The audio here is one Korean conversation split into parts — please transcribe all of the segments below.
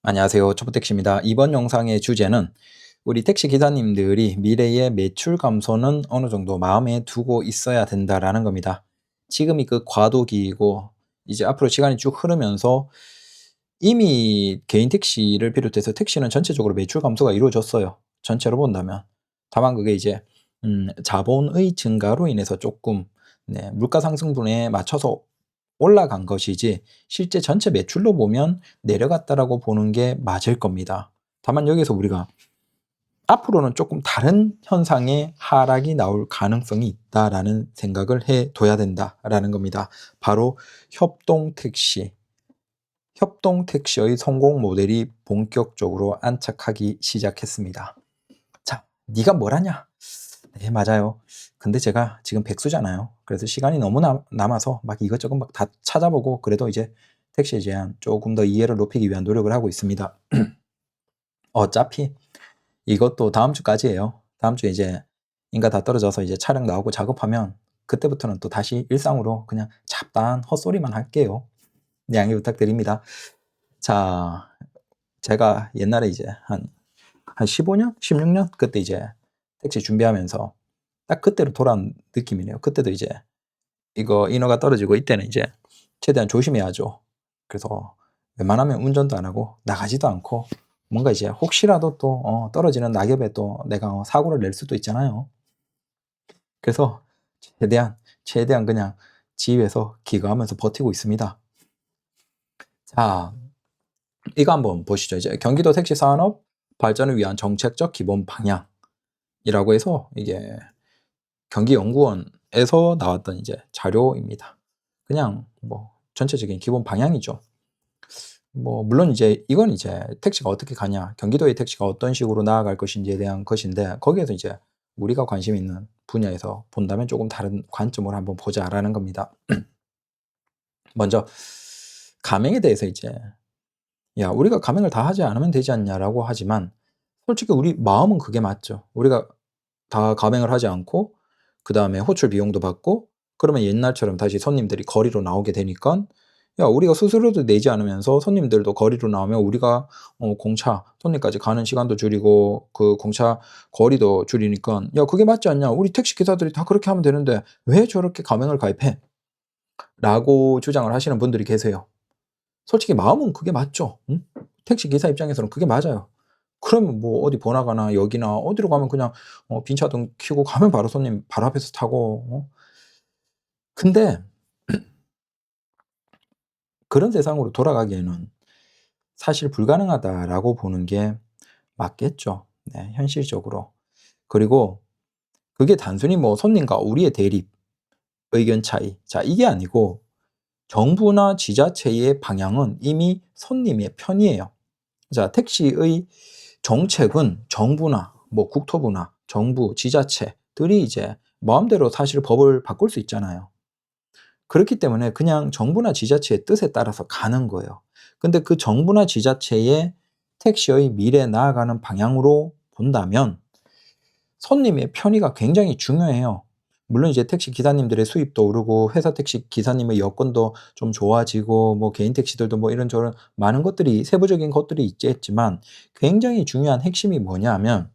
안녕하세요. 초보택시입니다. 이번 영상의 주제는 우리 택시 기사님들이 미래의 매출 감소는 어느 정도 마음에 두고 있어야 된다라는 겁니다. 지금이 그 과도기이고 이제 앞으로 시간이 쭉 흐르면서 이미 개인 택시를 비롯해서 택시는 전체적으로 매출 감소가 이루어졌어요. 전체로 본다면. 다만 그게 이제 자본의 증가로 인해서 조금 물가 상승분에 맞춰서 올라간 것이지 실제 전체 매출로 보면 내려갔다라고 보는 게 맞을 겁니다. 다만 여기서 우리가 앞으로는 조금 다른 현상의 하락이 나올 가능성이 있다라는 생각을 해둬야 된다라는 겁니다. 바로 협동택시. 협동택시의 성공 모델이 본격적으로 안착하기 시작했습니다. 자, 네가 뭘 하냐? 네, 맞아요. 근데 제가 지금 백수잖아요. 그래서 시간이 너무 남아서 막 이것저것 막 다 찾아보고 그래도 이제 택시에 대한 조금 더 이해를 높이기 위한 노력을 하고 있습니다. 어차피 이것도 다음 주까지예요. 다음 주에 이제 인가 다 떨어져서 이제 차량 나오고 작업하면 그때부터는 또 다시 일상으로 그냥 잡다한 헛소리만 할게요. 양해 부탁드립니다. 자, 제가 옛날에 이제 한 15년? 16년? 그때 이제 택시 준비하면서 딱 그때로 돌아온 느낌이네요. 그때도 이제 이거 인허가 떨어지고 이때는 이제 최대한 조심해야죠. 그래서 웬만하면 운전도 안 하고 나가지도 않고 뭔가 이제 혹시라도 또 떨어지는 낙엽에 또 내가 사고를 낼 수도 있잖아요. 그래서 최대한 그냥 집에서 기거하면서 버티고 있습니다. 자, 이거 한번 보시죠. 이제 경기도 택시 산업 발전을 위한 정책적 기본 방향이라고 해서 이게 경기연구원에서 나왔던 이제 자료입니다. 그냥 뭐 전체적인 기본 방향이죠. 뭐 물론 이제 이건 이제 택시가 어떻게 가냐, 경기도의 택시가 어떤 식으로 나아갈 것인지에 대한 것인데 거기에서 이제 우리가 관심 있는 분야에서 본다면 조금 다른 관점으로 한번 보자라는 겁니다. 먼저 가맹에 대해서 이제 야, 우리가 가맹을 다 하지 않으면 되지 않냐라고 하지만 솔직히 우리 마음은 그게 맞죠. 우리가 다 가맹을 하지 않고 그다음에 호출 비용도 받고 그러면 옛날처럼 다시 손님들이 거리로 나오게 되니깐 야, 우리가 수수료도 내지 않으면서 손님들도 거리로 나오면 우리가 공차 손님까지 가는 시간도 줄이고 그 공차 거리도 줄이니깐 야, 그게 맞지 않냐. 우리 택시 기사들이 다 그렇게 하면 되는데 왜 저렇게 가맹을 가입해? 라고 주장을 하시는 분들이 계세요. 솔직히 마음은 그게 맞죠. 응? 택시 기사 입장에서는 그게 맞아요. 그러면 뭐 어디 번화가나 역이나 어디로 가면 그냥 빈차등 켜고 가면 바로 손님 바로 앞에서 타고 근데 그런 세상으로 돌아가기에는 사실 불가능하다라고 보는 게 맞겠죠. 네, 현실적으로. 그리고 그게 단순히 뭐 손님과 우리의 대립, 의견 차이. 자, 이게 아니고 정부나 지자체의 방향은 이미 손님의 편이에요. 자, 택시의 정책은 정부나 뭐 국토부나 정부, 지자체들이 이제 마음대로 사실 법을 바꿀 수 있잖아요. 그렇기 때문에 그냥 정부나 지자체의 뜻에 따라서 가는 거예요. 근데 그 정부나 지자체의 택시의 미래에 나아가는 방향으로 본다면 손님의 편의가 굉장히 중요해요. 물론 이제 택시 기사님들의 수입도 오르고 회사 택시 기사님의 여건도 좀 좋아지고 뭐 개인 택시들도 뭐 이런저런 많은 것들이 세부적인 것들이 있겠지만 굉장히 중요한 핵심이 뭐냐면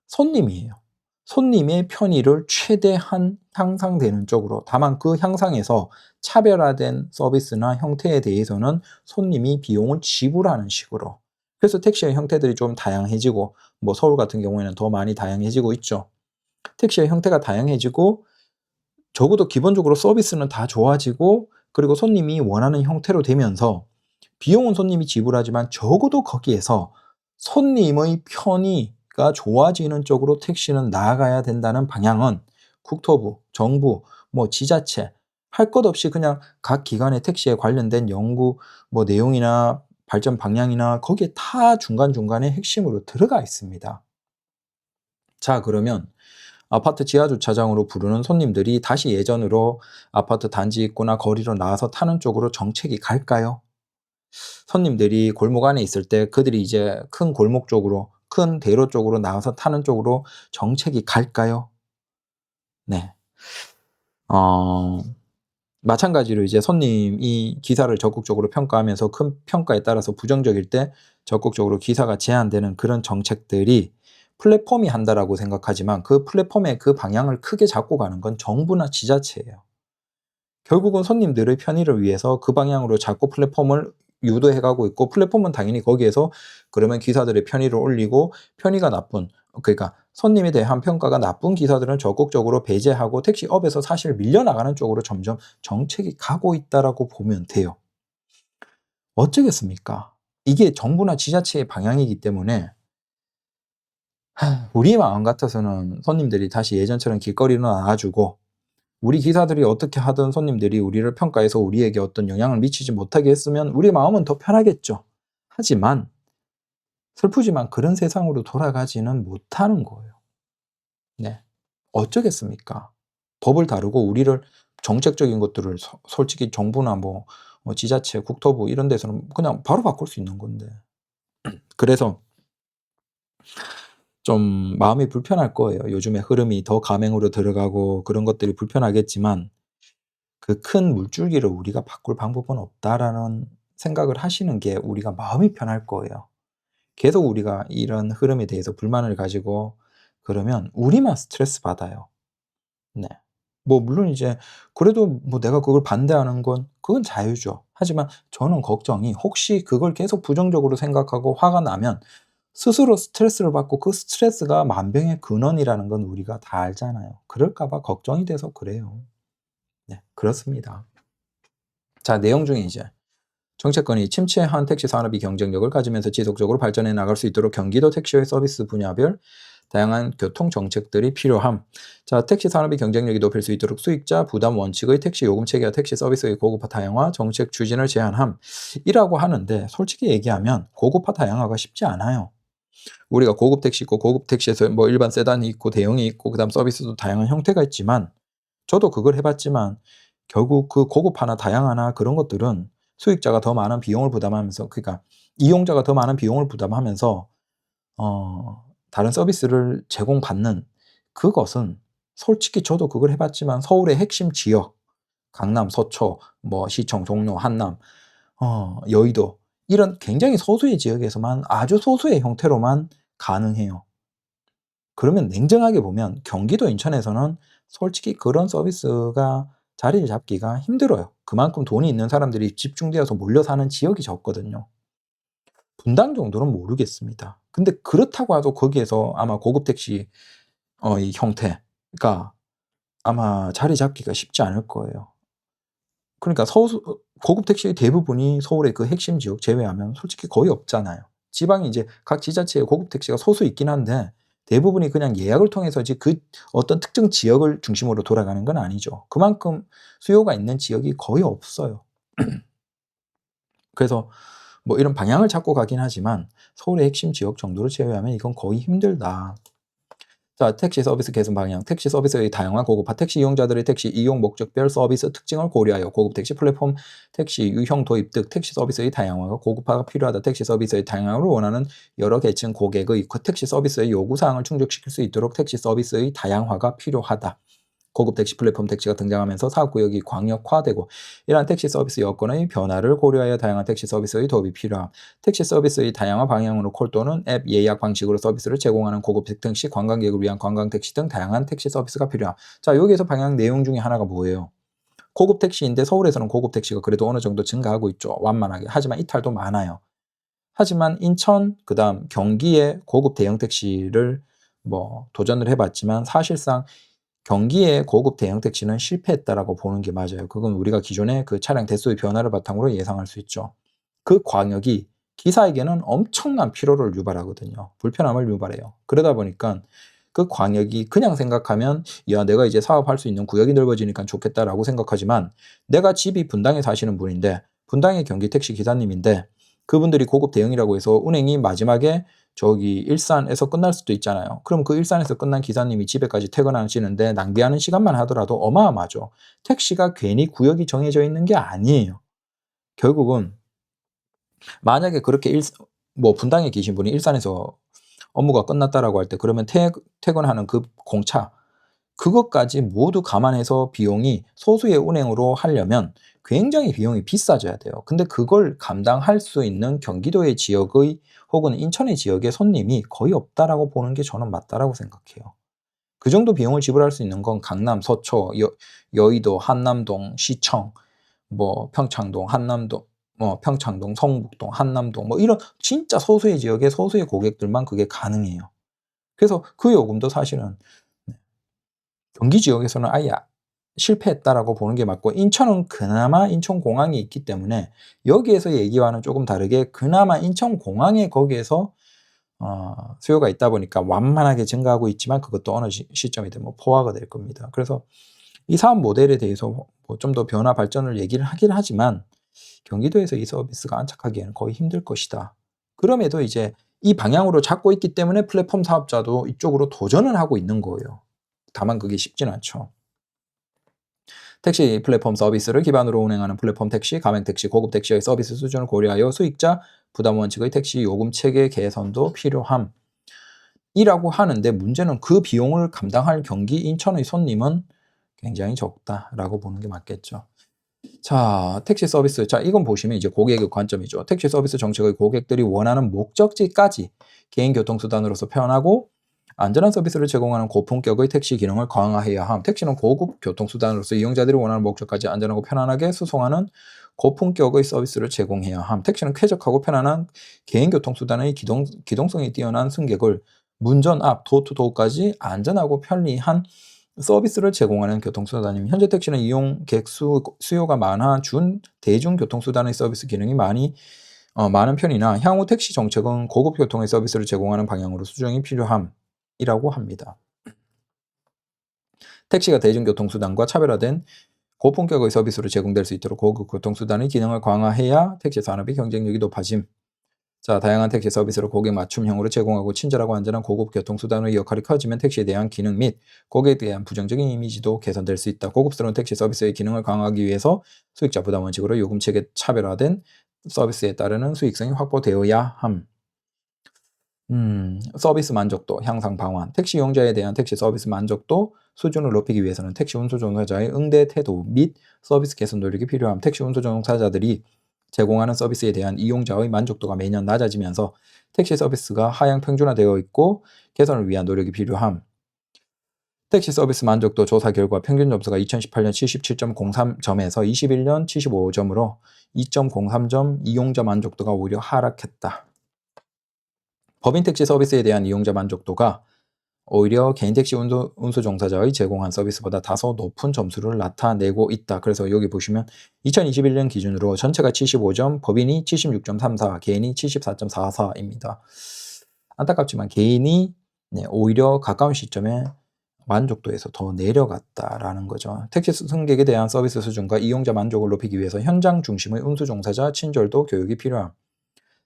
손님이에요. 손님의 편의를 최대한 향상되는 쪽으로 다만 그 향상에서 차별화된 서비스나 형태에 대해서는 손님이 비용을 지불하는 식으로 그래서 택시의 형태들이 좀 다양해지고 뭐 서울 같은 경우에는 더 많이 다양해지고 있죠. 택시의 형태가 다양해지고 적어도 기본적으로 서비스는 다 좋아지고 그리고 손님이 원하는 형태로 되면서 비용은 손님이 지불하지만 적어도 거기에서 손님의 편의가 좋아지는 쪽으로 택시는 나아가야 된다는 방향은 국토부, 정부, 뭐 지자체 할 것 없이 그냥 각 기관의 택시에 관련된 연구 뭐 내용이나 발전 방향이나 거기에 다 중간중간에 핵심으로 들어가 있습니다. 자, 그러면 아파트 지하 주차장으로 부르는 손님들이 다시 예전으로 아파트 단지 입구나 거리로 나와서 타는 쪽으로 정책이 갈까요? 손님들이 골목 안에 있을 때 그들이 이제 큰 골목 쪽으로, 큰 대로 쪽으로 나와서 타는 쪽으로 정책이 갈까요? 네. 어, 마찬가지로 이제 손님이 기사를 적극적으로 평가하면서 큰 평가에 따라서 부정적일 때 적극적으로 기사가 제한되는 그런 정책들이 플랫폼이 한다라고 생각하지만 그 플랫폼의 그 방향을 크게 잡고 가는 건 정부나 지자체예요. 결국은 손님들의 편의를 위해서 그 방향으로 자꾸 플랫폼을 유도해 가고 있고 플랫폼은 당연히 거기에서 그러면 기사들의 편의를 올리고 편의가 나쁜 그러니까 손님에 대한 평가가 나쁜 기사들은 적극적으로 배제하고 택시업에서 사실 밀려나가는 쪽으로 점점 정책이 가고 있다라고 보면 돼요. 어쩌겠습니까? 이게 정부나 지자체의 방향이기 때문에 우리 마음 같아서는 손님들이 다시 예전처럼 길거리로 나와주고 우리 기사들이 어떻게 하든 손님들이 우리를 평가해서 우리에게 어떤 영향을 미치지 못하게 했으면 우리 마음은 더 편하겠죠. 하지만 슬프지만 그런 세상으로 돌아가지는 못하는 거예요. 네. 어쩌겠습니까? 법을 다루고 우리를 정책적인 것들을 솔직히 정부나 뭐 지자체, 국토부 이런 데서는 그냥 바로 바꿀 수 있는 건데. 그래서 좀 마음이 불편할 거예요. 요즘에 흐름이 더 가맹으로 들어가고 그런 것들이 불편하겠지만 그 '큰 물줄기를 우리가 바꿀 방법은 없다.'라는 생각을 하시는 게 우리가 마음이 편할 거예요. 계속 우리가 이런 흐름에 대해서 불만을 가지고 그러면 우리만 스트레스 받아요. 네. 뭐 물론 이제 그래도 뭐 내가 그걸 반대하는 건 그건 자유죠. 하지만 저는 걱정이 혹시 그걸 계속 부정적으로 생각하고 화가 나면 스스로 스트레스를 받고 그 스트레스가 만병의 근원이라는 건 우리가 다 알잖아요. 그럴까 봐 걱정이 돼서 그래요. 네. 그렇습니다. 자 내용 중에 이제 정책권이 침체한 택시 산업이 경쟁력을 가지면서 지속적으로 발전해 나갈 수 있도록 경기도 택시의 서비스 분야별 다양한 교통 정책들이 필요함. 자, 택시 산업의 경쟁력이 높일 수 있도록 수익자 부담 원칙의 택시 요금 체계와 택시 서비스의 고급화 다양화 정책 추진을 제안함. 이라고 하는데 솔직히 얘기하면 고급화 다양화가 쉽지 않아요. 우리가 고급 택시 있고 고급 택시에서 뭐 일반 세단이 있고 대형이 있고 그다음 서비스도 다양한 형태가 있지만 저도 그걸 해 봤지만 결국 그 고급화나 다양화나 그런 것들은 수익자가 더 많은 비용을 부담하면서 그러니까 이용자가 더 많은 비용을 부담하면서 다른 서비스를 제공받는 그것은 솔직히 저도 그걸 해 봤지만 서울의 핵심 지역 강남, 서초, 뭐 시청, 종로, 한남, 여의도 이런 굉장히 소수의 지역에서만 아주 소수의 형태로만 가능해요. 그러면 냉정하게 보면 경기도 인천에서는 솔직히 그런 서비스가 자리를 잡기가 힘들어요. 그만큼 돈이 있는 사람들이 집중되어서 몰려 사는 지역이 적거든요. 분당 정도는 모르겠습니다. 근데 그렇다고 해도 거기에서 아마 고급 택시 이 형태가 아마 자리 잡기가 쉽지 않을 거예요. 그러니까 고급 택시의 대부분이 서울의 그 핵심 지역 제외하면 솔직히 거의 없잖아요. 지방이 이제 각 지자체에 고급 택시가 소수 있긴 한데 대부분이 그냥 예약을 통해서지 그 어떤 특정 지역을 중심으로 돌아가는 건 아니죠. 그만큼 수요가 있는 지역이 거의 없어요. 그래서 뭐 이런 방향을 잡고 가긴 하지만 서울의 핵심 지역 정도를 제외하면 이건 거의 힘들다. 자, 택시 서비스 개선 방향. 택시 서비스의 다양화 고급화. 택시 이용자들의 택시 이용 목적별 서비스 특징을 고려하여 고급 택시 플랫폼 택시 유형 도입 등 택시 서비스의 다양화가 고급화가 필요하다. 택시 서비스의 다양화를 원하는 여러 계층 고객의 택시 서비스의 요구사항을 충족시킬 수 있도록 택시 서비스의 다양화가 필요하다. 고급 택시 플랫폼 택시가 등장하면서 사업구역이 광역화되고 이러한 택시 서비스 여건의 변화를 고려하여 다양한 택시 서비스의 도입이 필요함. 택시 서비스의 다양한 방향으로 콜 또는 앱 예약 방식으로 서비스를 제공하는 고급 택시, 관광객을 위한 관광 택시 등 다양한 택시 서비스가 필요함. 자, 여기에서 방향 내용 중에 하나가 뭐예요? 고급 택시인데 서울에서는 고급 택시가 그래도 어느 정도 증가하고 있죠. 완만하게. 하지만 이탈도 많아요. 하지만 인천, 그다음 경기의 고급 대형 택시를 뭐 도전을 해봤지만 사실상 경기의 고급 대형 택시는 실패했다라고 보는 게 맞아요. 그건 우리가 기존의 그 차량 대수의 변화를 바탕으로 예상할 수 있죠. 그 광역이 기사에게는 엄청난 피로를 유발하거든요. 불편함을 유발해요. 그러다 보니까 그 광역이 그냥 생각하면 '야 내가 이제 사업할 수 있는 구역이 넓어지니까 좋겠다.'라고 생각하지만 내가 집이 분당에 사시는 분인데 분당의 경기 택시 기사님인데 그분들이 고급 대형이라고 해서 운행이 마지막에 저기 일산에서 끝날 수도 있잖아요. 그럼 그 일산에서 끝난 기사님이 집에까지 퇴근하시는데 낭비하는 시간만 하더라도 어마어마하죠. 택시가 괜히 구역이 정해져 있는 게 아니에요. 결국은 만약에 그렇게 뭐 분당에 계신 분이 일산에서 업무가 끝났다라고 할 때 그러면 퇴근하는 그 공차 그것까지 모두 감안해서 비용이 소수의 운행으로 하려면 굉장히 비용이 비싸져야 돼요. 근데 그걸 감당할 수 있는 경기도의 지역의 혹은 인천의 지역의 손님이 거의 없다라고 보는 게 저는 맞다라고 생각해요. 그 정도 비용을 지불할 수 있는 건 강남, 서초, 여의도, 한남동, 시청, 뭐 평창동, 한남동, 평창동, 성북동, 한남동 뭐 이런 진짜 소수의 지역의 소수의 고객들만 그게 가능해요. 그래서 그 요금도 사실은 경기 지역에서는 아예 실패했다라고 보는 게 맞고, 인천은 그나마 인천공항이 있기 때문에 여기에서 얘기와는 조금 다르게 그나마 인천공항에 거기에서 수요가 있다 보니까 완만하게 증가하고 있지만 그것도 어느 시점이 되면 포화가 될 겁니다. 그래서 이 사업 모델에 대해서 뭐 좀 더 변화 발전을 얘기를 하긴 하지만 경기도에서 이 서비스가 안착하기에는 거의 힘들 것이다. 그럼에도 이제 이 방향으로 잡고 있기 때문에 플랫폼 사업자도 이쪽으로 도전을 하고 있는 거예요. 다만 그게 쉽진 않죠. 택시 플랫폼 서비스를 기반으로 운행하는 플랫폼 택시, 가맹 택시, 고급 택시의 서비스 수준을 고려하여 수익자 부담 원칙의 택시 요금 체계 개선도 필요함. 이라고 하는데 문제는 그 비용을 감당할 경기 인천의 손님은 굉장히 적다라고 보는 게 맞겠죠. 자, 택시 서비스. 자, 이건 보시면 이제 고객의 관점이죠. 택시 서비스 정책의 고객들이 원하는 목적지까지 개인 교통수단으로서 편하고 안전한 서비스를 제공하는 고품격의 택시 기능을 강화해야 함. 택시는 고급 교통수단으로서 이용자들이 원하는 목적까지 안전하고 편안하게 수송하는 고품격의 서비스를 제공해야 함. 택시는 쾌적하고 편안한 개인 교통수단의 기동성이 뛰어난 승객을 문전 앞 도어투도어까지 안전하고 편리한 서비스를 제공하는 교통수단입니다. 현재 택시는 이용객 수요가 많아 준 대중교통수단의 서비스 기능이 많은 편이나 향후 택시 정책은 고급 교통의 서비스를 제공하는 방향으로 수정이 필요함이라고 합니다. 택시가 대중교통수단과 차별화된 고품격의 서비스로 제공될 수 있도록 고급 교통수단의 기능을 강화해야 택시 산업의 경쟁력이 높아짐. 자, 다양한 택시 서비스를 고객 맞춤형으로 제공하고 친절하고 안전한 고급 교통수단의 역할이 커지면 택시에 대한 기능 및 고객에 대한 부정적인 이미지도 개선될 수 있다. 고급스러운 택시 서비스의 기능을 강화하기 위해서 수익자 부담 원칙으로 요금체계 차별화된 서비스에 따르는 수익성이 확보되어야 함. 서비스 만족도 향상 방안. 택시 이용자에 대한 택시 서비스 만족도 수준을 높이기 위해서는 택시 운수 종사자의 응대 태도 및 서비스 개선 노력이 필요함. 택시 운수 종사자들이 제공하는 서비스에 대한 이용자의 만족도가 매년 낮아지면서 택시 서비스가 하향 평준화되어 있고 개선을 위한 노력이 필요함. 택시 서비스 만족도 조사 결과 평균 점수가 2018년 77.03점에서 21년 75점으로 2.03점 이용자 만족도가 오히려 하락했다. 법인 택시 서비스에 대한 이용자 만족도가 오히려 개인 택시 운수 종사자의 제공한 서비스보다 다소 높은 점수를 나타내고 있다. 그래서 여기 보시면 2021년 기준으로 전체가 75점, 법인이 76.34, 개인이 74.44입니다. 안타깝지만 개인이 오히려 가까운 시점에 만족도에서 더 내려갔다라는 거죠. 택시 승객에 대한 서비스 수준과 이용자 만족을 높이기 위해서 현장 중심의 운수 종사자 친절도 교육이 필요함.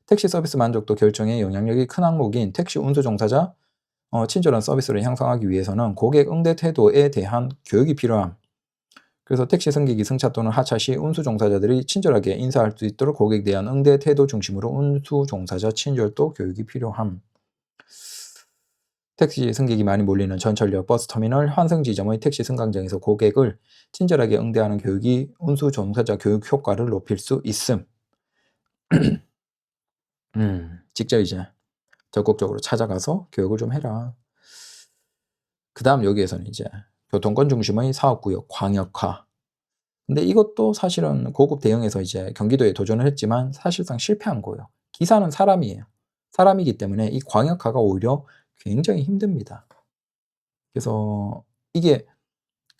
택시 서비스 만족도 결정에 영향력이 큰 항목인 택시 운수 종사자 친절한 서비스를 향상하기 위해서는 고객 응대 태도에 대한 교육이 필요함. 그래서 택시 승객이 승차 또는 하차 시 운수 종사자들이 친절하게 인사할 수 있도록 고객에 대한 응대 태도 중심으로 운수 종사자 친절도 교육이 필요함. 택시 승객이 많이 몰리는 전철역, 버스터미널, 환승 지점의 택시 승강장에서 고객을 친절하게 응대하는 교육이 운수 종사자 교육 효과를 높일 수 있음. 직접 이제 적극적으로 찾아가서 교육을 좀 해라. 그 다음 여기에서는 이제 교통권 중심의 사업구역 광역화. 근데 이것도 사실은 고급 대형에서 이제 경기도에 도전을 했지만 사실상 실패한 거예요. 기사는 사람이에요. 사람이기 때문에 이 광역화가 오히려 굉장히 힘듭니다. 그래서 이게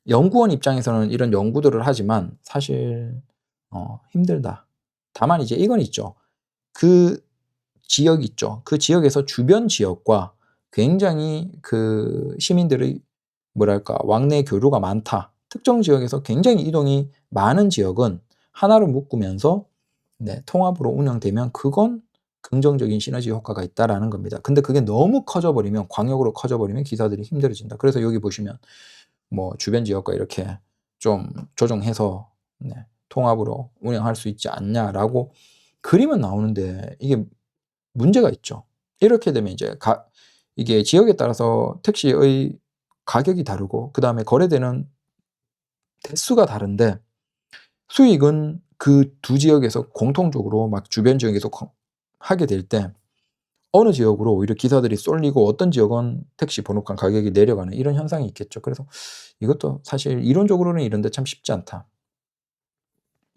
연구원 입장에서는 이런 연구들을 하지만 사실 힘들다. 다만 이제 이건 있죠. 그 지역 있죠. 그 지역에서 주변 지역과 굉장히 그 시민들의 뭐랄까 왕래 교류가 많다. 특정 지역에서 굉장히 이동이 많은 지역은 하나로 묶으면서 통합으로 운영되면 그건 긍정적인 시너지 효과가 있다라는 겁니다. 근데 그게 너무 커져버리면 광역으로 커져버리면 기사들이 힘들어진다. 그래서 여기 보시면 뭐 주변 지역과 이렇게 좀 조정해서 통합으로 운영할 수 있지 않냐라고 그림은 나오는데 이게 문제가 있죠. 이렇게 되면 이제 이게 지역에 따라서 택시의 가격이 다르고 그 다음에 거래되는 대수가 다른데 수익은 그 두 지역에서 공통적으로 막 주변 지역에서 하게 될 때 어느 지역으로 오히려 기사들이 쏠리고 어떤 지역은 택시 번호판 가격이 내려가는 이런 현상이 있겠죠. 그래서 이것도 사실 이론적으로는 이런데 참 쉽지 않다.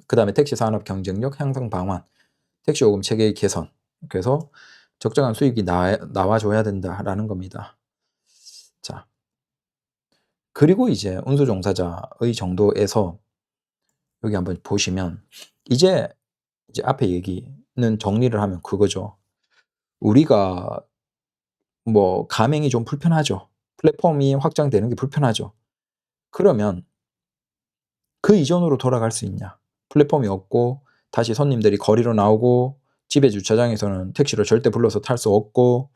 그다음에 택시 산업 경쟁력 향상 방안, 택시 요금 체계 개선. 그래서 적정한 수익이 나와줘야 된다라는 겁니다. 자, 그리고 이제 운수 종사자의 정도에서 여기 한번 보시면 이제 앞에 얘기는 정리를 하면 그거죠. 우리가 뭐 가맹이 좀 불편하죠. 플랫폼이 확장되는 게 불편하죠. 그러면 그 이전으로 돌아갈 수 있냐? 플랫폼이 없고 다시 손님들이 거리로 나오고 집의 주차장에서는 택시를 절대 불러서 탈 수 없고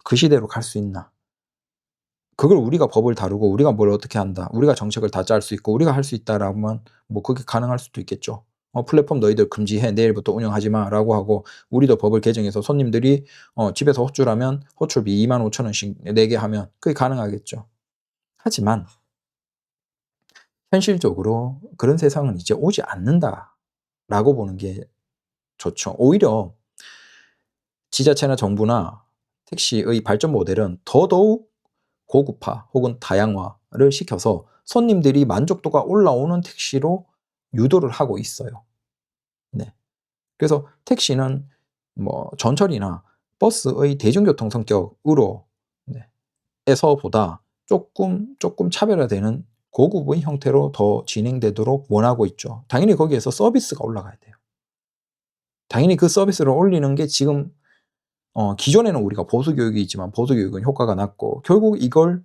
그 시대로 갈 수 있나? 그걸 우리가 법을 다루고 우리가 뭘 어떻게 한다. 우리가 정책을 다 짤 수 있고 우리가 할 수 있다라면 뭐 그게 가능할 수도 있겠죠. 플랫폼 너희들 금지해. 내일부터 운영하지 마라고 하고 우리도 법을 개정해서 손님들이 집에서 호출하면 호출비 25,000원씩 내게 하면 그게 가능하겠죠. 하지만 현실적으로 그런 세상은 이제 오지 않는다라고 보는 게 좋죠. 오히려 지자체나 정부나 택시의 발전 모델은 더더욱 고급화 혹은 다양화를 시켜서 손님들이 만족도가 올라오는 택시로 유도를 하고 있어요. 네. 그래서 택시는 뭐 전철이나 버스의 대중교통 성격으로 네, 에서보다 조금 차별화되는 고급의 형태로 더 진행되도록 원하고 있죠. 당연히 거기에서 서비스가 올라가야 돼요. 당연히 그 서비스를 올리는 게 지금 기존에는 우리가 보수 교육이 있지만 보수 교육은 효과가 낮고 결국 이걸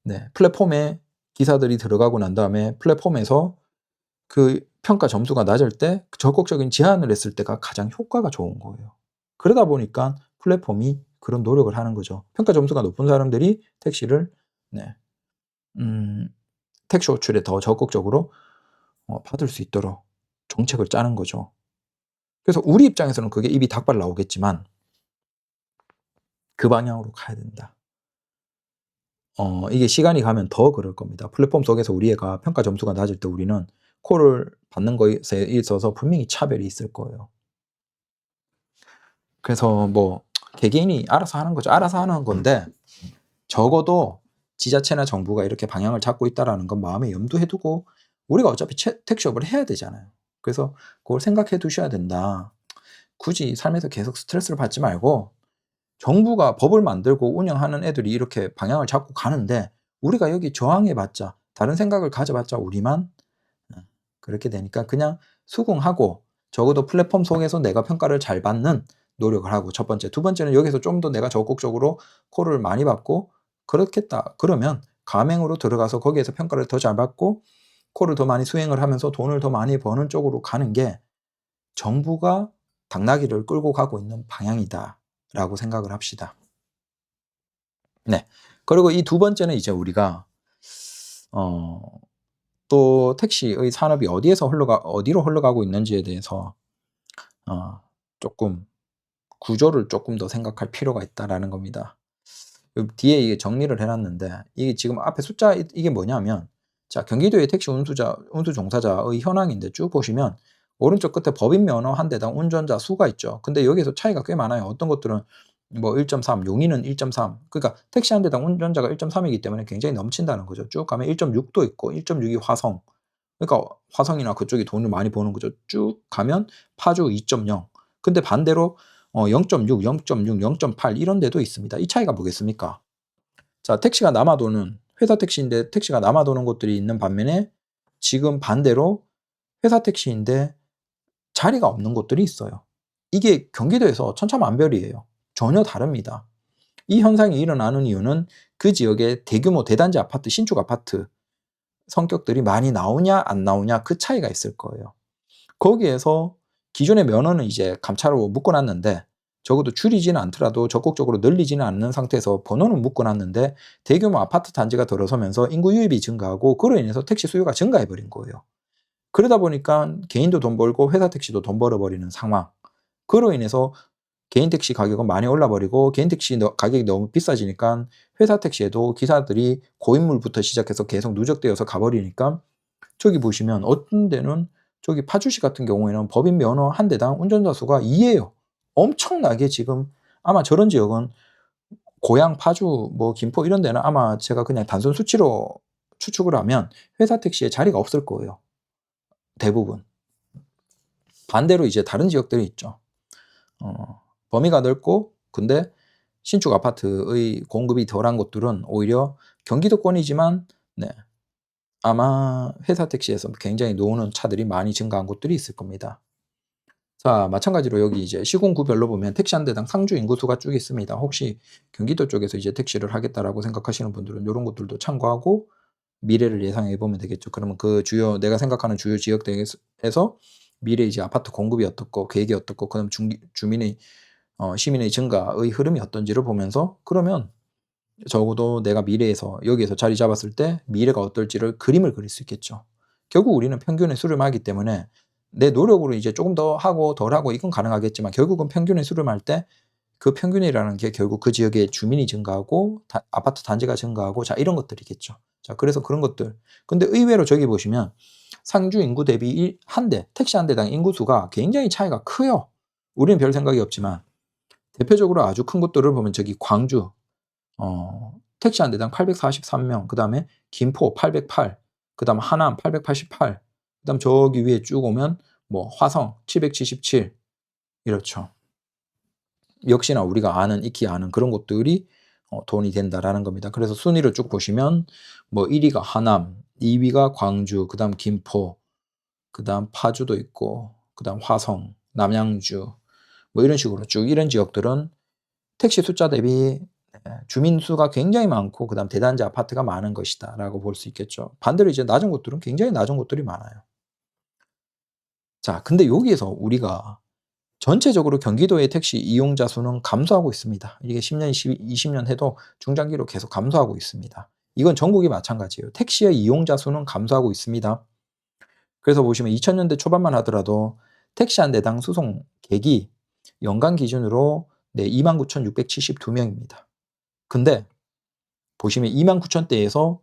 네, 플랫폼에 기사들이 들어가고 난 다음에 플랫폼에서 그 평가 점수가 낮을 때 적극적인 제안을 했을 때가 가장 효과가 좋은 거예요. 그러다 보니까 플랫폼이 그런 노력을 하는 거죠. 평가 점수가 높은 사람들이 택시를 네, 택시 호출에 더 적극적으로 받을 수 있도록 정책을 짜는 거죠. 그래서 우리 입장에서는 그게 입이 닭발 나오겠지만 그 방향으로 가야 된다. 이게 시간이 가면 더 그럴 겁니다. 플랫폼 속에서 우리 애가 평가 점수가 낮을 때 우리는 콜을 받는 것에 있어서 분명히 차별이 있을 거예요. 그래서 뭐 개개인이 알아서 하는 거죠. 알아서 하는 건데 적어도 지자체나 정부가 이렇게 방향을 잡고 있다라는 건 마음에 염두에 두고 우리가 어차피 택시업을 해야 되잖아요. 그래서 그걸 생각해 두셔야 된다. 굳이 삶에서 계속 스트레스를 받지 말고 정부가 법을 만들고 운영하는 애들이 이렇게 방향을 잡고 가는데 우리가 여기 저항해 봤자 다른 생각을 가져봤자 우리만 그렇게 되니까 그냥 수긍하고 적어도 플랫폼 속에서 내가 평가를 잘 받는 노력을 하고 첫 번째. 두 번째는 여기서 좀 더 내가 적극적으로 콜을 많이 받고 그렇겠다. 그러면 가맹으로 들어가서 거기에서 평가를 더 잘 받고 콜을 더 많이 수행을 하면서 돈을 더 많이 버는 쪽으로 가는 게 정부가 당나귀를 끌고 가고 있는 방향이다라고 생각을 합시다. 네. 그리고 이 두 번째는 이제 우리가 또 택시의 산업이 어디로 흘러가고 있는지에 대해서 쪼끔 구조를 쪼끔 더 생각할 필요가 있다라는 겁니다. 뒤에 이게 정리를 해 놨는데 이게 지금 앞에 숫자 이게 뭐냐면 자 경기도의 택시 운수 종사자의 현황인데 쭉 보시면 오른쪽 끝에 법인 면허 한 대당 운전자 수가 있죠. 근데 여기에서 차이가 꽤 많아요. 어떤 것들은 뭐 1.3, 용인은 1.3 그러니까 택시 한 대당 운전자가 1.3 이기 때문에 굉장히 넘친다는 거죠. 쭉 가면 1.6도 있고 1.6이 화성 그러니까 화성이나 그쪽이 돈을 많이 버는 거죠. 쭉 가면 파주 2.0 근데 반대로 0.6, 0.6, 0.8 이런 데도 있습니다. 이 차이가 뭐겠습니까? 자, 택시가 남아 도는 회사 택시인데 택시가 남아 도는 곳들이 있는 반면에 지금 반대로 회사 택시인데 자리가 없는 곳들이 있어요. 이게 경기도에서 천차만별이에요. 전혀 다릅니다. 이 현상이 일어나는 이유는 그 지역의 대규모 대단지 아파트, 신축 아파트 성격들이 많이 나오냐 안 나오냐 그 차이가 있을 거예요. 거기에서 기존의 면허는 이제 감차로 묶어 놨는데 적어도 줄이지는 않더라도 적극적으로 늘리지는 않는 상태에서 번호는 묶어 놨는데 대규모 아파트 단지가 들어서면서 인구 유입이 증가하고 그로 인해서 택시 수요가 증가해 버린 거예요. 그러다 보니까 개인도 돈 벌고 회사 택시도 돈 벌어 버리는 상황. 그로 인해서 개인 택시 가격은 많이 올라 버리고 개인 택시 가격이 너무 비싸지니까 회사 택시에도 기사들이 고인물부터 시작해서 계속 누적되어서 가 버리니까 저기 보시면 어떤 데는 저기 파주시 같은 경우에는 법인 면허 한 대당 운전자 수가 2예요. 엄청나게 지금 아마 저런 지역은 고양, 파주, 뭐 김포 이런 데는 아마 제가 그냥 단순 수치로 추측을 하면 회사 택시에 자리가 없을 거예요. 대부분. 반대로 이제 다른 지역들이 있죠. 범위가 넓고 근데 신축 아파트의 공급이 덜한 곳들은 오히려 경기도권이지만 네, 아마 회사 택시에서 굉장히 노는 차들이 많이 증가한 곳들이 있을 겁니다. 자, 마찬가지로 여기 이제 시군구별로 보면 택시 한 대당 상주 인구수가 쭉 있습니다. 혹시 경기도 쪽에서 이제 택시를 하겠다라고 생각하시는 분들은 이런 것들도 참고하고 미래를 예상해 보면 되겠죠. 그러면 그 주요 내가 생각하는 주요 지역에서 미래 이제 아파트 공급이 어떻고 계획이 어떻고 그다음 주민의 시민의 증가의 흐름이 어떤지를 보면서 그러면 적어도 내가 미래에서 여기에서 자리 잡았을 때 미래가 어떨지를 그림을 그릴 수 있겠죠. 결국 우리는 평균에 수렴하기 때문에 내 노력으로 이제 조금 더 하고 덜 하고 이건 가능하겠지만 결국은 평균에 수렴할 때 그 평균이라는 게 결국 그 지역의 주민이 증가하고 아파트 단지가 증가하고 자 이런 것들이겠죠. 자 그래서 그런 것들. 근데 의외로 저기 보시면 상주 인구 대비 한 대, 택시 한 대당 인구수가 굉장히 차이가 커요. 우리는 별 생각이 없지만 대표적으로 아주 큰 곳들을 보면 저기 광주 택시 한 대당 843명, 그다음에 김포 808, 그다음 하남 888, 그다음 저기 위에 쭉 오면 뭐 화성 777 이렇죠. 역시나 우리가 아는 익히 아는 그런 곳들이 돈이 된다라는 겁니다. 그래서 순위를 쭉 보시면 뭐 1위가 하남, 2위가 광주, 그다음 김포, 그다음 파주도 있고, 그다음 화성, 남양주 뭐 이런 식으로 쭉 이런 지역들은 택시 숫자 대비 주민 수가 굉장히 많고 그다음 대단지 아파트가 많은 것이다라고 볼 수 있겠죠. 반대로 이제 낮은 곳들은 굉장히 낮은 곳들이 많아요. 자, 근데 여기에서 우리가 전체적으로 경기도의 택시 이용자 수는 감소하고 있습니다. 이게 10년, 20년 해도 중장기로 계속 감소하고 있습니다. 이건 전국이 마찬가지예요. 택시의 이용자 수는 감소하고 있습니다. 그래서 보시면 2000년대 초반만 하더라도 택시 한 대당 수송객이 연간 기준으로 29,672명입니다. 근데 보시면 29,000대에서